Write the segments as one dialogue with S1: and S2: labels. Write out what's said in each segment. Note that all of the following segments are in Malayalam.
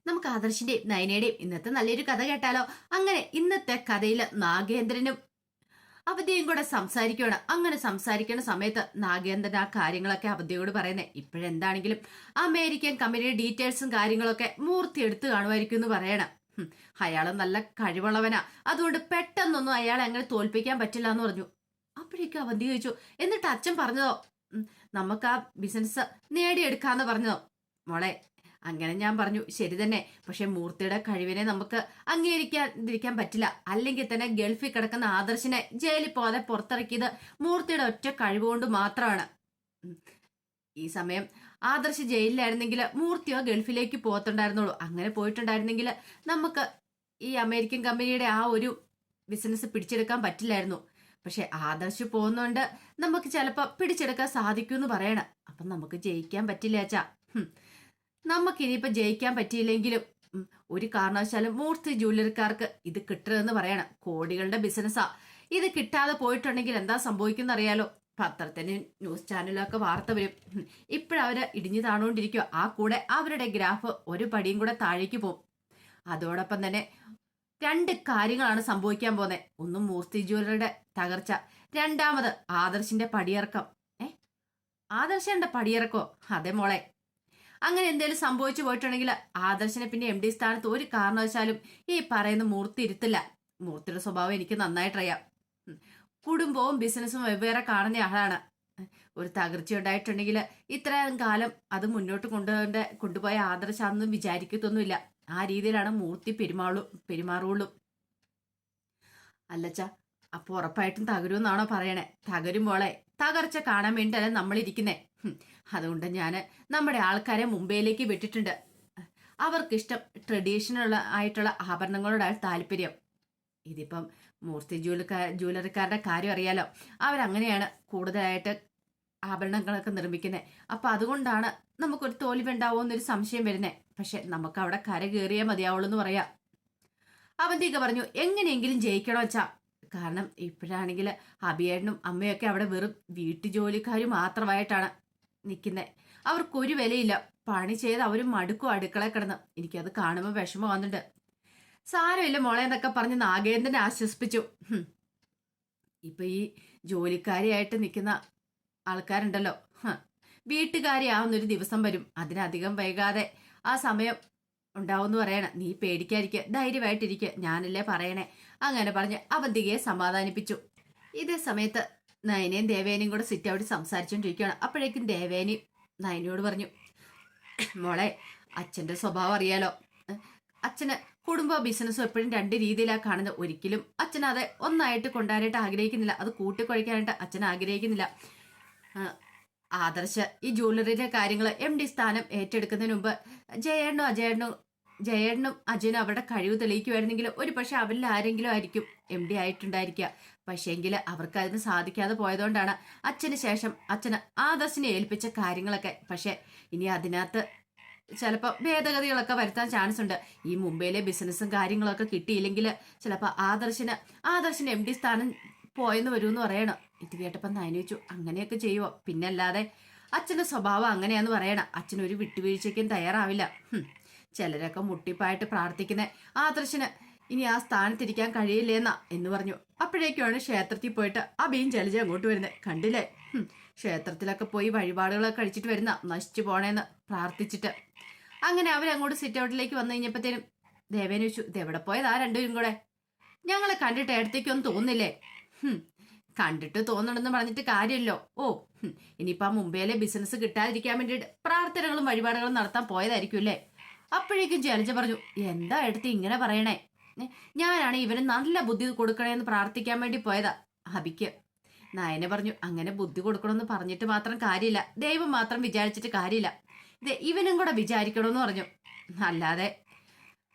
S1: നമുക്ക് ആദർശിന്റെയും നയനയുടെയും ഇന്നത്തെ നല്ലൊരു കഥ കേട്ടാലോ? അങ്ങനെ ഇന്നത്തെ കഥയില് നാഗേന്ദ്രനും അവധിയും കൂടെ സംസാരിക്കുകയാണ്. അങ്ങനെ സംസാരിക്കുന്ന സമയത്ത് നാഗേന്ദ്രൻ ആ കാര്യങ്ങളൊക്കെ അവധിയോട് പറയുന്നേ, ഇപ്പോഴെന്താണെങ്കിലും അമേരിക്കൻ കമ്പനിയുടെ ഡീറ്റെയിൽസും കാര്യങ്ങളൊക്കെ മൂർത്തി എടുത്തു കാണുമായിരിക്കും എന്ന് പറയണം. അയാള് നല്ല കഴിവുള്ളവനാ, അതുകൊണ്ട് പെട്ടെന്നൊന്നും അയാളെ അങ്ങനെ തോൽപ്പിക്കാൻ പറ്റില്ല എന്ന് പറഞ്ഞു. അപ്പോഴേക്കും അവധി ചോദിച്ചു, എന്നിട്ട് അച്ഛൻ പറഞ്ഞതോ? നമുക്ക് ആ ബിസിനസ് നേടിയെടുക്കാന്ന് പറഞ്ഞതോ? മോളെ, അങ്ങനെ ഞാൻ പറഞ്ഞു, ശരി തന്നെ. പക്ഷെ മൂർത്തിയുടെ കഴിവിനെ നമുക്ക് അംഗീകരിക്കാതിരിക്കാൻ പറ്റില്ല. അല്ലെങ്കിൽ തന്നെ ഗൾഫിൽ കിടക്കുന്ന ആദർശിനെ ജയിലിൽ പോകാതെ പുറത്തിറക്കിയത് മൂർത്തിയുടെ ഒറ്റ കഴിവുകൊണ്ട് മാത്രമാണ്. ഈ സമയം ആദർശ് ജയിലിലായിരുന്നെങ്കിൽ മൂർത്തിയോ ഗൾഫിലേക്ക് പോകത്തുണ്ടായിരുന്നുള്ളൂ. അങ്ങനെ പോയിട്ടുണ്ടായിരുന്നെങ്കിൽ നമുക്ക് ഈ അമേരിക്കൻ കമ്പനിയുടെ ആ ഒരു ബിസിനസ് പിടിച്ചെടുക്കാൻ പറ്റില്ലായിരുന്നു. പക്ഷെ ആദർശ് പോകുന്നോണ്ട് നമുക്ക് ചിലപ്പോൾ പിടിച്ചെടുക്കാൻ സാധിക്കുമെന്ന് പറയണം. അപ്പം നമുക്ക് ജയിക്കാൻ പറ്റില്ല അച്ഛാ. നമുക്കിനിയിപ്പോൾ ജയിക്കാൻ പറ്റിയില്ലെങ്കിലും ഒരു കാരണവശാലും മൂർത്തി ജ്വല്ലറിക്കാർക്ക് ഇത് കിട്ടരുതെന്ന് പറയണം. കോടികളുടെ ബിസിനസ്സാ. ഇത് കിട്ടാതെ പോയിട്ടുണ്ടെങ്കിൽ എന്താ സംഭവിക്കുന്ന അറിയാലോ? പത്രത്തിന് ന്യൂസ് ചാനലൊക്കെ വാർത്ത വരും. ഇപ്പോഴവര് ഇടിഞ്ഞു താണുകൊണ്ടിരിക്കുക. ആ കൂടെ അവരുടെ ഗ്രാഫ് ഒരു പടിയും കൂടെ താഴേക്ക് പോകും. അതോടൊപ്പം തന്നെ രണ്ട് കാര്യങ്ങളാണ് സംഭവിക്കാൻ പോകുന്നത്. ഒന്ന് മൂർത്തി ജ്വല്ലറിയുടെ തകർച്ച, രണ്ടാമത് ആദർശിന്റെ പടിയിറക്കം. ആദർശന്റെ പടിയിറക്കോ? അതെ മോളെ. അങ്ങനെ എന്തെങ്കിലും സംഭവിച്ചു പോയിട്ടുണ്ടെങ്കിൽ ആദർശനെ പിന്നെ MD സ്ഥാനത്ത് ഒരു കാരണവശാലും ഈ പറയുന്ന മൂർത്തി ഇരുത്തില്ല. മൂർത്തിയുടെ സ്വഭാവം എനിക്ക് നന്നായിട്ടറിയാം. കുടുംബവും ബിസിനസ്സും വെവ്വേറെ കാണുന്ന ആളാണ്. ഒരു തകർച്ച ഉണ്ടായിട്ടുണ്ടെങ്കിൽ ഇത്രയും കാലം അത് മുന്നോട്ട് കൊണ്ടുപോയ ആദർശാണെന്നും വിചാരിക്കത്തൊന്നുമില്ല. ആ രീതിയിലാണ് മൂർത്തി പെരുമാറുള്ളൂ. അല്ലച്ച, അപ്പൊ ഉറപ്പായിട്ടും തകരുമെന്നാണോ പറയണേ? തകരുമ്പോളെ, തകർച്ച കാണാൻ വേണ്ടിയല്ല നമ്മളിരിക്കുന്നേ. അതുകൊണ്ട് ഞാൻ നമ്മുടെ ആൾക്കാരെ മുംബൈയിലേക്ക് വിട്ടിട്ടുണ്ട്. അവർക്കിഷ്ടം ട്രഡീഷണൽ ആയിട്ടുള്ള ആഭരണങ്ങളോടാണ് താല്പര്യം. ഇതിപ്പം മൂർത്തി ജ്വല്ലറിക്കാരുടെ കാര്യം അറിയാലോ, അവരങ്ങനെയാണ് കൂടുതലായിട്ട് ആഭരണങ്ങളൊക്കെ നിർമ്മിക്കുന്നത്. അപ്പൊ അതുകൊണ്ടാണ് നമുക്കൊരു തോൽവി എന്നൊരു സംശയം വരുന്നത്. പക്ഷെ നമുക്ക് അവിടെ കര കയറിയേ മതിയാവുള്ളൂ എന്ന് പറയാം. അവന്തിക പറഞ്ഞു, എങ്ങനെയെങ്കിലും ജയിക്കണോ വെച്ചാ. കാരണം ഇപ്പോഴാണെങ്കിൽ അഭിയേട്ടനും അമ്മയൊക്കെ അവിടെ വെറും വീട്ടുജോലിക്കാർ മാത്രമായിട്ടാണ് നിൽക്കുന്നത്. അവർക്കൊരു വിലയില്ല. പണി ചെയ്ത് അവരും മടുക്കും അടുക്കള കിടന്ന്. എനിക്കത് കാണുമ്പോൾ വിഷമം വന്നിട്ടുണ്ട്. സാരമില്ല മോളെ എന്നൊക്കെ പറഞ്ഞ് നാഗേന്ദ്രനെ ആശ്വസിപ്പിച്ചു. ഇപ്പൊ ഈ ജോലിക്കാരിയായിട്ട് നിൽക്കുന്ന ആൾക്കാരുണ്ടല്ലോ, വീട്ടുകാരിയാവുന്നൊരു ദിവസം വരും. അതിനധികം വൈകാതെ ആ സമയം ഉണ്ടാവുമെന്ന് പറയണ. നീ പേടിക്കാതിരിക്കുക, ധൈര്യമായിട്ടിരിക്കുക, ഞാനല്ലേ പറയണേ. അങ്ങനെ പറഞ്ഞ് അവന്തികയെ സമാധാനിപ്പിച്ചു. ഇതേ സമയത്ത് നയനയും ദേവേനയും കൂടെ സിറ്റ് ഔട്ട് സംസാരിച്ചുകൊണ്ടിരിക്കുകയാണ്. അപ്പോഴേക്കും ദേവേനി നയനയോട് പറഞ്ഞു, മോളെ, അച്ഛന്റെ സ്വഭാവം അറിയാലോ. അച്ഛന് കുടുംബ ബിസിനസ്സും എപ്പോഴും രണ്ട് രീതിയിലാണ് കാണുന്നത്. ഒരിക്കലും അച്ഛൻ അത് ഒന്നായിട്ട് കൊണ്ടുവരാനായിട്ട് ആഗ്രഹിക്കുന്നില്ല. അത് കൂട്ടിക്കുഴയ്ക്കാനായിട്ട് അച്ഛൻ ആഗ്രഹിക്കുന്നില്ല. ആദർശ് ഈ ജ്വല്ലറിയുടെ കാര്യങ്ങൾ MD സ്ഥാനം ഏറ്റെടുക്കുന്നതിന് മുമ്പ് ജയേണ്ണനും അജയനും അവരുടെ കഴിവ് തെളിയിക്കുമായിരുന്നെങ്കിൽ ഒരു പക്ഷെ അവരിൽ ആരെങ്കിലും ആയിരിക്കും MD ആയിട്ടുണ്ടായിരിക്കുക. പക്ഷേങ്കിൽ അവർക്ക് അതിന് സാധിക്കാതെ പോയതുകൊണ്ടാണ് അച്ഛന് ശേഷം അച്ഛന് ആദർശിനെ ഏൽപ്പിച്ച കാര്യങ്ങളൊക്കെ. പക്ഷെ ഇനി അതിനകത്ത് ചിലപ്പോൾ ഭേദഗതികളൊക്കെ വരുത്താൻ ചാൻസ് ഉണ്ട്. ഈ മുംബൈയിലെ ബിസിനസ്സും കാര്യങ്ങളൊക്കെ കിട്ടിയില്ലെങ്കിൽ ചിലപ്പോൾ ആദർശിന് MD സ്ഥാനം പോയെന്ന് വരുമെന്ന് പറയണം. ഇത് കേട്ടപ്പോൾ നയന ചോദിച്ചു, അങ്ങനെയൊക്കെ ചെയ്യുമോ? പിന്നല്ലാതെ അച്ഛൻ്റെ സ്വഭാവം അങ്ങനെയാന്ന് പറയണം. അച്ഛനൊരു വിട്ടുവീഴ്ചയ്ക്കും തയ്യാറാവില്ല. ചിലരൊക്കെ മുട്ടിപ്പായിട്ട് പ്രാർത്ഥിക്കുന്ന ആദർശന് ഇനി ആ സ്ഥാനത്തിരിക്കാൻ കഴിയില്ലേന്നാ എന്ന് പറഞ്ഞു. അപ്പോഴേക്കുമാണ് ക്ഷേത്രത്തിൽ പോയിട്ട് അബിയും ജലജ അങ്ങോട്ട് വരുന്നത്. കണ്ടില്ലേ, ക്ഷേത്രത്തിലൊക്കെ പോയി വഴിപാടുകളൊക്കെ കഴിച്ചിട്ട് വരുന്ന, നശിച്ചു പോണേന്ന് പ്രാർത്ഥിച്ചിട്ട്. അങ്ങനെ അവരങ്ങോട്ട് സിറ്റ് ഔട്ടിലേക്ക് വന്നു കഴിഞ്ഞപ്പോഴത്തേനും ദേവേന ചോദിച്ചു, ഇതെവിടെ പോയതാ രണ്ടുപേരും കൂടെ? ഞങ്ങളെ കണ്ടിട്ട് ഇടത്തേക്കൊന്നും തോന്നില്ലേ? കണ്ടിട്ട് തോന്നണമെന്ന് പറഞ്ഞിട്ട് കാര്യമല്ലോ. ഇനിയിപ്പോ ആ മുംബൈയിലെ ബിസിനസ് കിട്ടാതിരിക്കാൻ വേണ്ടിയിട്ട് പ്രാർത്ഥനകളും വഴിപാടുകളും നടത്താൻ പോയതായിരിക്കും അല്ലേ? അപ്പോഴേക്കും ജലജ പറഞ്ഞു, എന്താ എടുത്ത് ഇങ്ങനെ പറയണേ? ഞാനാണ് ഇവന് നല്ല ബുദ്ധി കൊടുക്കണേന്ന് പ്രാർത്ഥിക്കാൻ വേണ്ടി പോയതാ. അബിക്ക് നയന പറഞ്ഞു, അങ്ങനെ ബുദ്ധി കൊടുക്കണമെന്ന് പറഞ്ഞിട്ട് മാത്രം കാര്യമില്ല. ദൈവം മാത്രം വിചാരിച്ചിട്ട് കാര്യമില്ല. ഇത് ഇവനും കൂടെ വിചാരിക്കണമെന്ന് പറഞ്ഞു. അല്ലാതെ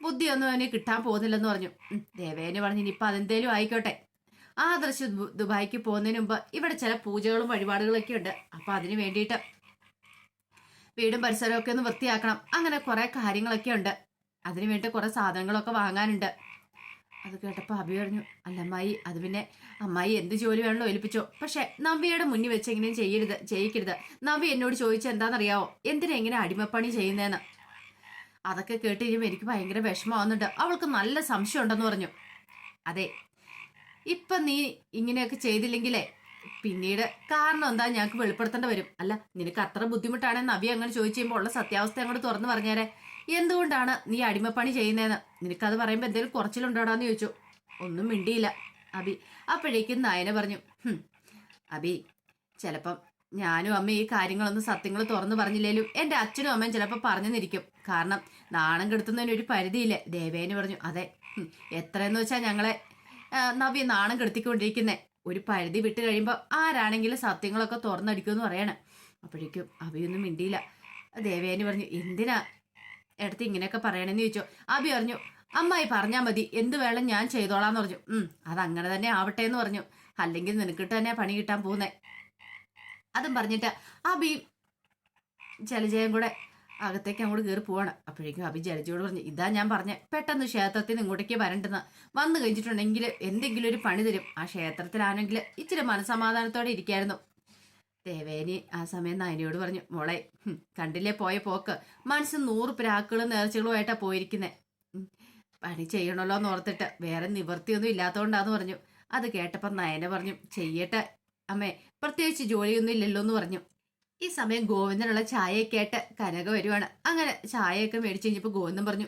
S1: ബുദ്ധിയൊന്നും അവന് കിട്ടാൻ പോകുന്നില്ലെന്ന് പറഞ്ഞു. ദേവേന് പറഞ്ഞു, ഇനിയിപ്പൊ അതെന്തേലും ആയിക്കോട്ടെ. ആദർശ് ദുബായിക്ക് പോകുന്നതിന് മുമ്പ് ഇവിടെ ചില പൂജകളും വഴിപാടുകളൊക്കെ ഉണ്ട്. അപ്പൊ അതിന് വേണ്ടിയിട്ട് വീടും പരിസരമൊക്കെ ഒന്ന് വൃത്തിയാക്കണം. അങ്ങനെ കുറെ കാര്യങ്ങളൊക്കെ ഉണ്ട്. അതിനു വേണ്ടി കുറെ സാധനങ്ങളൊക്കെ വാങ്ങാനുണ്ട്. അത് കേട്ടപ്പോൾ അഭി പറഞ്ഞു, അല്ല അമ്മായി, അത് പിന്നെ അമ്മായി എന്ത് ജോലി വേണമല്ലോ ഏൽപ്പിച്ചോ. പക്ഷെ നവ്യയുടെ മുന്നിൽ വെച്ച് എങ്ങനെയും ചെയ്യിക്കരുത്. നവ്യ എന്നോട് ചോദിച്ചാൽ എന്താണെന്നറിയാവോ, എന്തിനാ എങ്ങനെ അടിമപ്പണി ചെയ്യുന്നതെന്ന്. അതൊക്കെ കേട്ട് കഴിയുമ്പോൾ എനിക്ക് ഭയങ്കര വിഷമമാവുന്നുണ്ട്. അവൾക്ക് നല്ല സംശയം ഉണ്ടെന്ന് പറഞ്ഞു. അതെ, ഇപ്പൊ നീ ഇങ്ങനെയൊക്കെ ചെയ്തില്ലെങ്കിലേ പിന്നീട് കാരണം എന്താ ഞങ്ങൾക്ക് വെളിപ്പെടുത്തേണ്ടി വരും. അല്ല, നിനക്ക് അത്ര ബുദ്ധിമുട്ടാണെന്ന് നവ്യ അങ്ങനെ ചോദിച്ചു കഴിയുമ്പോൾ ഉള്ള സത്യാവസ്ഥ അങ്ങോട്ട് തുറന്നു പറഞ്ഞേരെ. എന്തുകൊണ്ടാണ് നീ അടിമപ്പണി ചെയ്യുന്നതെന്ന് നിനക്കത് പറയുമ്പോൾ എന്തെങ്കിലും കുറച്ചിലുണ്ടോടാന്ന് ചോദിച്ചു. ഒന്നും മിണ്ടിയില്ല അബി. അപ്പോഴേക്കും നയന പറഞ്ഞു, അബി, ചിലപ്പം ഞാനും അമ്മ ഈ കാര്യങ്ങളൊന്നും സത്യങ്ങൾ തുറന്നു പറഞ്ഞില്ലേലും എൻ്റെ അച്ഛനും അമ്മയും ചിലപ്പോൾ പറഞ്ഞെന്നിരിക്കും. കാരണം നാണം കെടുത്തുന്നതിന് ഒരു പരിധിയില്ലേ. ദേവേന് പറഞ്ഞു, അതെ, എത്രയെന്ന് വെച്ചാൽ ഞങ്ങളെ നവ്യ നാണം കെടുത്തിക്കൊണ്ടിരിക്കുന്നേ. ഒരു പരിധി വിട്ട് കഴിയുമ്പോൾ ആരാണെങ്കിലും സത്യങ്ങളൊക്കെ തുറന്നടിക്കുമെന്ന് പറയണം. അപ്പോഴേക്കും അബിയൊന്നും മിണ്ടിയില്ല. ദേവേന് പറഞ്ഞു, എന്തിനാ എടുത്ത് ഇങ്ങനെയൊക്കെ പറയണമെന്ന് ചോദിച്ചു. അബി പറഞ്ഞു, അമ്മായി പറഞ്ഞാൽ മതി, എന്ത് വേണം ഞാൻ ചെയ്തോളാന്ന് പറഞ്ഞു. അതങ്ങനെ തന്നെ ആവട്ടെ എന്ന് പറഞ്ഞു. അല്ലെങ്കിൽ നിനക്കിട്ട് തന്നെ പണി കിട്ടാൻ പോകുന്നേ. അതും പറഞ്ഞിട്ട് അബി ജലജയും കൂടെ അകത്തേക്ക് അങ്ങോട്ട് കയറി പോവാണ്. അപ്പോഴേക്കും അബി ജലജയോട് പറഞ്ഞു, ഇതാ ഞാൻ പറഞ്ഞ പെട്ടെന്ന് ക്ഷേത്രത്തിൽ നിന്ന് ഇങ്ങോട്ടേക്ക് വരണ്ടെന്ന്. വന്നു കഴിഞ്ഞിട്ടുണ്ടെങ്കിൽ എന്തെങ്കിലും ഒരു പണി തരും. ആ ക്ഷേത്രത്തിലാണെങ്കിൽ ഇച്ചിരി മനസമാധാനത്തോടെ ഇരിക്കായിരുന്നു. ദേവേനി ആ സമയം നയനയോട് പറഞ്ഞു, മോളെ, കണ്ടില്ലേ പോയ പോക്ക്, മനസ്സ് 100 പ്രാക്കുകളും നേർച്ചകളുമായിട്ടാ പോയിരിക്കുന്നേ. പണി ചെയ്യണല്ലോ എന്ന് ഓർത്തിട്ട് വേറെ നിവൃത്തിയൊന്നും ഇല്ലാത്തതുകൊണ്ടാന്ന് പറഞ്ഞു. അത് കേട്ടപ്പോൾ നയന പറഞ്ഞു, ചെയ്യട്ടെ അമ്മേ, പ്രത്യേകിച്ച് ജോലിയൊന്നും ഇല്ലല്ലോ എന്ന് പറഞ്ഞു. ഈ സമയം ഗോവിന്ദനുള്ള ചായയൊക്കെ ആയിട്ട് കനക വരുവാണ്. അങ്ങനെ ചായയൊക്കെ മേടിച്ചു കഴിഞ്ഞപ്പോൾ ഗോവിന്ദൻ പറഞ്ഞു,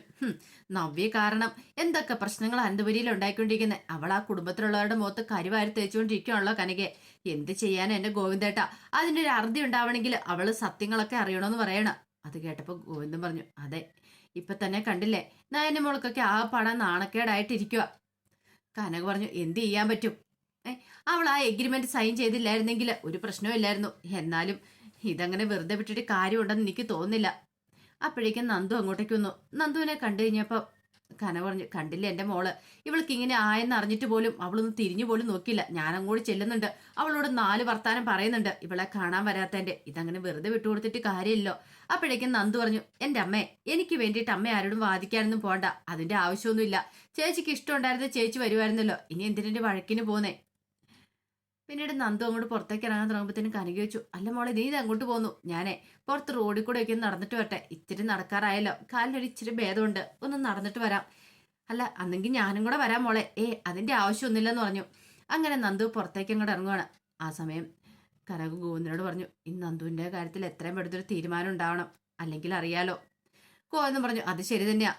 S1: നവ്യ കാരണം എന്തൊക്കെ പ്രശ്നങ്ങൾ അനന്തപുരിയിൽ ഉണ്ടായിക്കൊണ്ടിരിക്കുന്നത്. അവൾ ആ കുടുംബത്തിലുള്ളവരുടെ മുഖത്ത് കരിവാരി തേച്ചുകൊണ്ടിരിക്കുകയാണല്ലോ കനകയെ. എന്ത് ചെയ്യാൻ എന്റെ ഗോവിന്ദേട്ടാ, അതിൻ്റെ ഒരു അറുതി ഉണ്ടാവണമെങ്കിൽ അവള് സത്യങ്ങളൊക്കെ അറിയണമെന്ന് പറയണം. അത് കേട്ടപ്പോൾ ഗോവിന്ദൻ പറഞ്ഞു, അതെ, ഇപ്പൊ തന്നെ കണ്ടില്ലേ നയന മോൾക്കൊക്കെ ആ പണം നാണക്കേടായിട്ടിരിക്കുക. കനക പറഞ്ഞു, എന്ത് ചെയ്യാൻ പറ്റും, അവൾ ആ എഗ്രിമെന്റ് സൈൻ ചെയ്തില്ലായിരുന്നെങ്കിൽ ഒരു പ്രശ്നവും ഇല്ലായിരുന്നു. എന്നാലും ഇതങ്ങനെ വെറുതെ വിട്ടിട്ട് കാര്യമുണ്ടെന്ന് എനിക്ക് തോന്നുന്നില്ല. അപ്പോഴേക്കും നന്ദു അങ്ങോട്ടേക്ക് വന്നു. നന്ദുവിനെ കണ്ടു കഴിഞ്ഞപ്പോൾ കന പറഞ്ഞു, കണ്ടില്ല എൻ്റെ മോള്, ഇവൾക്ക് ഇങ്ങനെ ആയെന്ന് അറിഞ്ഞിട്ട് പോലും അവളൊന്നും തിരിഞ്ഞു പോലും നോക്കിയില്ല. ഞാൻ അങ്ങോട്ട് ചെല്ലുന്നുണ്ട്, അവളോട് 4 വർത്താനം പറയുന്നുണ്ട് ഇവളെ കാണാൻ വരാത്തതിന്റെ. ഇതങ്ങനെ വെറുതെ വിട്ടുകൊടുത്തിട്ട് കാര്യമില്ലോ. അപ്പോഴേക്കും നന്ദു പറഞ്ഞു, എൻ്റെ അമ്മേ, എനിക്ക് വേണ്ടിയിട്ട് അമ്മ ആരോടും വാദിക്കാനൊന്നും പോകണ്ട, അതിന്റെ ആവശ്യമൊന്നുമില്ല. ചേച്ചിക്ക് ഇഷ്ടമുണ്ടായിരുന്ന ചേച്ചി വരുമായിരുന്നല്ലോ, ഇനി എന്തിനെ വഴക്കിന് പോന്നേ. പിന്നീട് നന്ദു അങ്ങോട്ട് പുറത്തേക്ക് ഇറങ്ങാൻ തുടങ്ങുമ്പോഴത്തേനും കനക ചോദിച്ചു, അല്ല മോളെ, നീ ഇത് അങ്ങോട്ട് പോന്നു? ഞാനേ പുറത്ത് റോഡിൽ കൂടെ ഒക്കെ നടന്നിട്ട് വരട്ടെ, ഇച്ചിരി നടക്കാറായല്ലോ, കാലിനൊരു ഇച്ചിരി ഭേദമുണ്ട്, ഒന്ന് നടന്നിട്ട് വരാം. അല്ല, അന്നെങ്കിൽ ഞാനും കൂടെ വരാം മോളെ. അതിന്റെ ആവശ്യമൊന്നുമില്ലെന്ന് പറഞ്ഞു. അങ്ങനെ നന്ദു പുറത്തേക്ക് അങ്ങോട്ട് ഇറങ്ങുവാണ്. ആ സമയം കനക ഗോവിന്ദനോട് പറഞ്ഞു, ഈ നന്ദുവിന്റെ കാര്യത്തിൽ എത്രയും പെടുത്തൊരു തീരുമാനം ഉണ്ടാവണം, അല്ലെങ്കിൽ അറിയാലോ. ഗോവിന്ദൻ പറഞ്ഞു, അത് ശരി തന്നെയാ.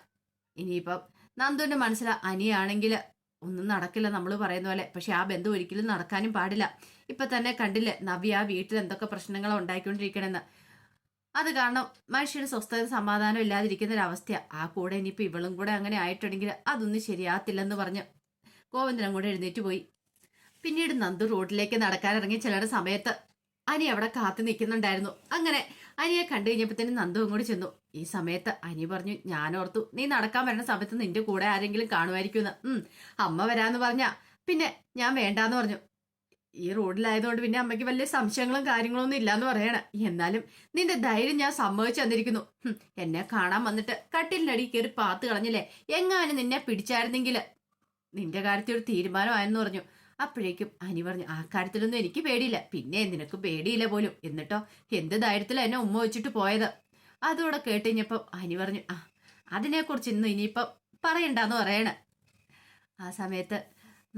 S1: ഇനിയിപ്പം നന്ദുവിന്റെ മനസ്സിൽ അനിയാണെങ്കിൽ ഒന്നും നടക്കില്ല നമ്മൾ പറയുന്ന പോലെ. പക്ഷെ ആ ബന്ധം ഒരിക്കലും നടക്കാനും പാടില്ല. ഇപ്പൊ തന്നെ കണ്ടില്ലേ നവ്യ ആ വീട്ടിൽ എന്തൊക്കെ പ്രശ്നങ്ങളോ ഉണ്ടായിക്കൊണ്ടിരിക്കണെന്ന്. അത് കാരണം മനുഷ്യന് സ്വസ്ഥത സമാധാനം ഇല്ലാതിരിക്കുന്ന ഒരു അവസ്ഥ. ആ കൂടെ ഇനിയിപ്പോ ഇവളും കൂടെ അങ്ങനെ ആയിട്ടുണ്ടെങ്കിൽ അതൊന്നും ശരിയാകത്തില്ലെന്ന് പറഞ്ഞ് ഗോവിന്ദനും കൂടെ എഴുന്നേറ്റ് പോയി. പിന്നീട് നന്ദു റോഡിലേക്ക് നടക്കാനിറങ്ങി ചിലരുടെ സമയത്ത് അനി അവിടെ കാത്തു നിൽക്കുന്നുണ്ടായിരുന്നു. അങ്ങനെ അനിയെ കണ്ടു കഴിഞ്ഞപ്പോഴത്തേനും നന്ദു അങ്ങോട്ട് ചെന്നു. ഈ സമയത്ത് അനി പറഞ്ഞു, ഞാനോർത്തു നീ നടക്കാൻ വരുന്ന സമയത്ത് നിന്റെ കൂടെ ആരെങ്കിലും കാണുമായിരിക്കുമെന്ന്. അമ്മ വരാന്ന് പറഞ്ഞ പിന്നെ ഞാൻ വേണ്ടാന്ന് പറഞ്ഞു. ഈ റോഡിലായതുകൊണ്ട് പിന്നെ അമ്മയ്ക്ക് വലിയ സംശയങ്ങളും കാര്യങ്ങളൊന്നും ഇല്ലാന്ന് പറയണ. എന്നാലും നിന്റെ ധൈര്യം ഞാൻ സമ്മതിച്ചു തന്നിരിക്കുന്നു. എന്നെ കാണാൻ വന്നിട്ട് കട്ടിലിനടി കയറി പാത്ത് കളഞ്ഞില്ലേ, എങ്ങാനും നിന്നെ പിടിച്ചായിരുന്നെങ്കിൽ നിന്റെ കാര്യത്തിൽ ഒരു തീരുമാനമായെന്ന് പറഞ്ഞു. അപ്പോഴേക്കും അനി പറഞ്ഞു, ആ കാര്യത്തിലൊന്നും എനിക്ക് പേടിയില്ല. പിന്നെ നിനക്ക് പേടിയില്ല പോലും, എന്നിട്ടോ എന്ത് ധൈര്യത്തിലാണ് എന്നെ ഉമ്മ വെച്ചിട്ട് പോയത്. അതോടെ കേട്ട് കഴിഞ്ഞപ്പം അനി പറഞ്ഞു, അതിനെക്കുറിച്ച് ഇന്ന് ഇനിയിപ്പം പറയണ്ടെന്ന് പറയണ. ആ സമയത്ത്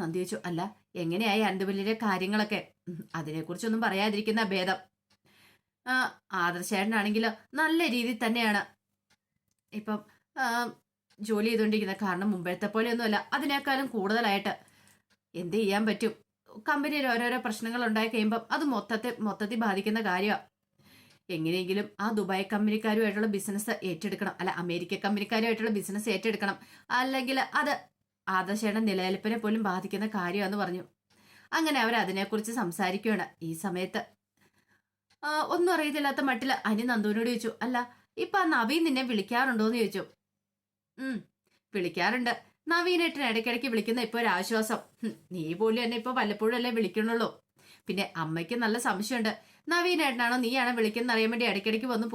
S1: നന്ദി ചോദിച്ചു, അല്ല എങ്ങനെയായി അനന്തപുരിയിലെ കാര്യങ്ങളൊക്കെ? അതിനെക്കുറിച്ചൊന്നും പറയാതിരിക്കുന്ന ഭേദം. ആദർശേട്ടനാണെങ്കിലോ നല്ല രീതിയിൽ തന്നെയാണ് ഇപ്പം ജോലി ചെയ്തുകൊണ്ടിരിക്കുന്നത്. കാരണം മുമ്പഴത്തെ പോലെയൊന്നുമല്ല, അതിനേക്കാളും കൂടുതലായിട്ട്. എന്ത് ചെയ്യാൻ പറ്റും, കമ്പനിയിൽ ഓരോരോ പ്രശ്നങ്ങൾ ഉണ്ടായി കഴിയുമ്പം അത് മൊത്തത്തിൽ ബാധിക്കുന്ന കാര്യമാണ്. എങ്ങനെയെങ്കിലും ആ ദുബായ് കമ്പനിക്കാരുമായിട്ടുള്ള ബിസിനസ് ഏറ്റെടുക്കണം, അല്ല അമേരിക്ക കമ്പനിക്കാരുമായിട്ടുള്ള ബിസിനസ് ഏറ്റെടുക്കണം, അല്ലെങ്കിൽ അത് ആദർശയുടെ നിലനിൽപ്പിനെ പോലും ബാധിക്കുന്ന കാര്യമാണെന്ന് പറഞ്ഞു. അങ്ങനെ അവർ അതിനെക്കുറിച്ച് സംസാരിക്കുകയാണ്. ഈ സമയത്ത് ഒന്നും അറിയത്തില്ലാത്ത മട്ടില് അനി നന്ദുവിനോട് ചോദിച്ചു, അല്ല ഇപ്പൊ ആ നവീൻ നിന്നെ വിളിക്കാറുണ്ടോന്ന് ചോദിച്ചു. വിളിക്കാറുണ്ട്, നവീനേട്ടൻ ഇടയ്ക്കിടയ്ക്ക് വിളിക്കുന്ന ഇപ്പൊ ഒരു ആശ്വാസം. നീ പോലും എന്നെ ഇപ്പൊ വല്ലപ്പോഴും അല്ലേ വിളിക്കണുള്ളൂ. പിന്നെ അമ്മയ്ക്ക് നല്ല സംശയമുണ്ട്, നവീനേട്ടനാണോ നീയാണോ വിളിക്കുന്ന അറിയാൻ വേണ്ടി ഇടയ്ക്കിടയ്ക്ക് വന്ന്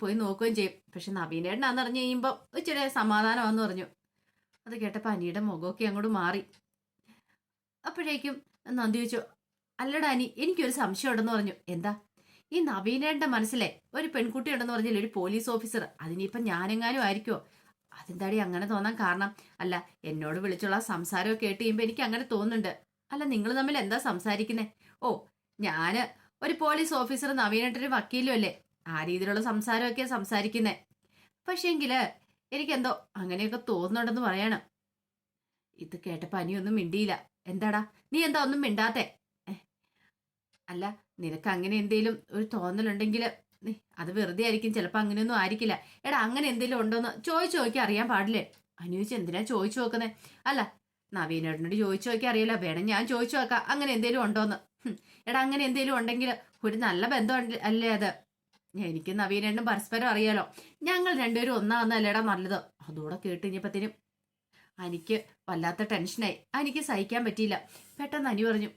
S1: പോയി നോക്കുകയും ചെയ്യും. പക്ഷെ നവീനേട്ടനാന്ന് പറഞ്ഞു കഴിയുമ്പോൾ ഇച്ചിരി സമാധാനമാണെന്ന് പറഞ്ഞു. അത് കേട്ടപ്പോൾ അനിയുടെ മുഖമൊക്കെ അങ്ങോട്ട് മാറി. അപ്പോഴേക്കും നന്ദി ചോദിച്ചു, അല്ലടാ അനി, എനിക്കൊരു സംശയം ഉണ്ടെന്ന് പറഞ്ഞു. എന്താ? ഈ നവീനേട്ടന്റെ മനസ്സിലെ ഒരു പെൺകുട്ടി ഉണ്ടെന്ന് പറഞ്ഞില്ലേ, ഒരു പോലീസ് ഓഫീസർ, അതിനിപ്പം ഞാനെങ്ങാനും ആയിരിക്കുമോ? അതെന്താടി അങ്ങനെ തോന്നാൻ കാരണം? അല്ല, എന്നോട് വിളിച്ചുള്ള സംസാരമൊക്കെ കേട്ട് കഴിയുമ്പോൾ എനിക്ക് അങ്ങനെ തോന്നുന്നുണ്ട്. അല്ല, നിങ്ങൾ തമ്മിൽ എന്താ സംസാരിക്കുന്നേ? ഓ, ഞാന് ഒരു പോലീസ് ഓഫീസർ, നവീനേട്ടൊരു വക്കീലും അല്ലേ, ആ രീതിയിലുള്ള സംസാരമൊക്കെയാ സംസാരിക്കുന്നേ. പക്ഷേങ്കില് എനിക്കെന്തോ അങ്ങനെയൊക്കെ തോന്നുന്നുണ്ടെന്ന് പറയാണ്. ഇത് കേട്ടപ്പോ അനിയൊന്നും മിണ്ടിയില്ല. എന്താടാ, നീ എന്താ ഒന്നും മിണ്ടാത്തെ? "ഏ, അല്ല, നിനക്ക് അങ്ങനെ എന്തേലും ഒരു തോന്നലുണ്ടെങ്കിൽ അത് വെറുതെ ആയിരിക്കും, ചിലപ്പോൾ അങ്ങനെയൊന്നും ആയിരിക്കില്ല. എടാ, അങ്ങനെ എന്തേലും ഉണ്ടോന്ന് ചോദിച്ചു നോക്കി അറിയാൻ പാടില്ലേ?" അനുയോദിച്ച് എന്തിനാ ചോദിച്ചു നോക്കുന്നേ? അല്ല, നവീനേട്ടനോട് ചോദിച്ചു നോക്കി അറിയില്ല, വേണം ഞാൻ ചോദിച്ചു നോക്കാം അങ്ങനെ എന്തേലും ഉണ്ടോന്ന്. എടാ, അങ്ങനെ എന്തേലും ഉണ്ടെങ്കിൽ ഒരു നല്ല ബന്ധം അല്ലേ അത്? എനിക്ക് നവീനേട്ടനും പരസ്പരം അറിയാലോ, ഞങ്ങൾ രണ്ടുപേരും ഒന്നാന്നല്ലേടാ നല്ലത്. അതോടെ കേട്ട് കഴിഞ്ഞപ്പത്തിനും എനിക്ക് വല്ലാത്ത ടെൻഷനായി. എനിക്ക് സഹിക്കാൻ പറ്റിയില്ല. പെട്ടെന്ന് അനു പറഞ്ഞു,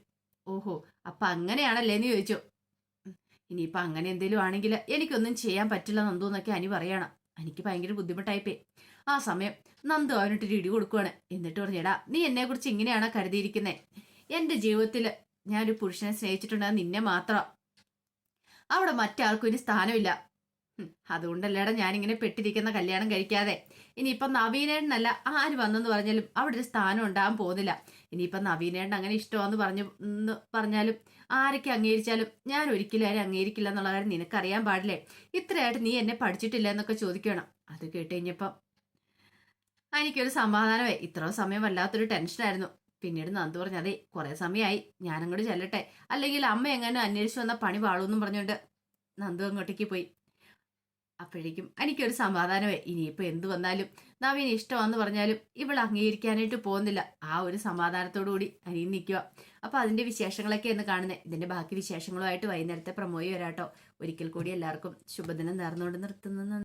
S1: ഓഹോ, അപ്പൊ അങ്ങനെയാണല്ലേ എന്ന് ചോദിച്ചു. ഇനിയിപ്പൊ അങ്ങനെ എന്തേലും ആണെങ്കിൽ എനിക്കൊന്നും ചെയ്യാൻ പറ്റില്ല നന്ദു എന്നൊക്കെ അനു പറയണം. എനിക്ക് ഭയങ്കര ബുദ്ധിമുട്ടായിപ്പോയി. ആ സമയം നന്ദു അവനിട്ടൊരു ഇടി കൊടുക്കുവാണ്. എന്നിട്ട് പറഞ്ഞെടാ, നീ എന്നെ കുറിച്ച് ഇങ്ങനെയാണോ കരുതിയിരിക്കുന്നേ? എന്റെ ജീവിതത്തിൽ ഞാനൊരു പുരുഷനെ സ്നേഹിച്ചിട്ടുണ്ടെങ്കിൽ നിന്നെ മാത്രം. അവിടെ മറ്റാർക്കും ഇനി സ്ഥാനമില്ല. അതുകൊണ്ടല്ലേടാ ഞാനിങ്ങനെ പെട്ടിരിക്കുന്ന കല്യാണം കഴിക്കാതെ. ഇനിയിപ്പം നവീനേട്ടനല്ല ആര് വന്നെന്ന് പറഞ്ഞാലും അവിടെ ഒരു സ്ഥാനം ഉണ്ടാകാൻ പോകുന്നില്ല. ഇനിയിപ്പം നവീനേട്ടൻ അങ്ങനെ ഇഷ്ടമാന്ന് പറഞ്ഞാലും ആരൊക്കെ അംഗീകരിച്ചാലും ഞാൻ ഒരിക്കലും ആരും അംഗീകരിക്കില്ല എന്നുള്ള കാര്യം നിനക്കറിയാൻ പാടില്ലേ? ഇത്രയായിട്ട് നീ എന്നെ പഠിച്ചിട്ടില്ല എന്നൊക്കെ ചോദിക്കണം. അത് കേട്ട് കഴിഞ്ഞപ്പം എനിക്കൊരു സമാധാനമായി. ഇത്രയും സമയം വല്ലാത്തൊരു ടെൻഷനായിരുന്നു. പിന്നീട് നന്ദു പറഞ്ഞു, അതെ, കുറെ സമയമായി, ഞാനങ്ങോട്ട് ചെല്ലട്ടെ, അല്ലെങ്കിൽ അമ്മ എങ്ങനെ അന്വേഷിച്ചു വന്ന പണി പാളൂന്നും പറഞ്ഞുകൊണ്ട് നന്ദു അങ്ങോട്ടേക്ക് പോയി. അപ്പോഴേക്കും എനിക്കൊരു സമാധാനമായി. ഇനിയിപ്പോൾ എന്തു വന്നാലും നവീൻ ഇഷ്ടമാണെന്ന് പറഞ്ഞാലും ഇവൾ അംഗീകരിക്കാനായിട്ട് പോകുന്നില്ല. ആ ഒരു സമാധാനത്തോടു കൂടി അനിയും നിൽക്കുക. അപ്പോൾ അതിൻ്റെ വിശേഷങ്ങളൊക്കെ എന്ന് കാണുന്നത്. ഇതിൻ്റെ ബാക്കി വിശേഷങ്ങളുമായിട്ട് വൈകുന്നേരത്തെ പ്രമോയി വരാട്ടോ. ഒരിക്കൽ കൂടി എല്ലാവർക്കും ശുഭദിനം നേർന്നുകൊണ്ട് നിർത്തുന്നു.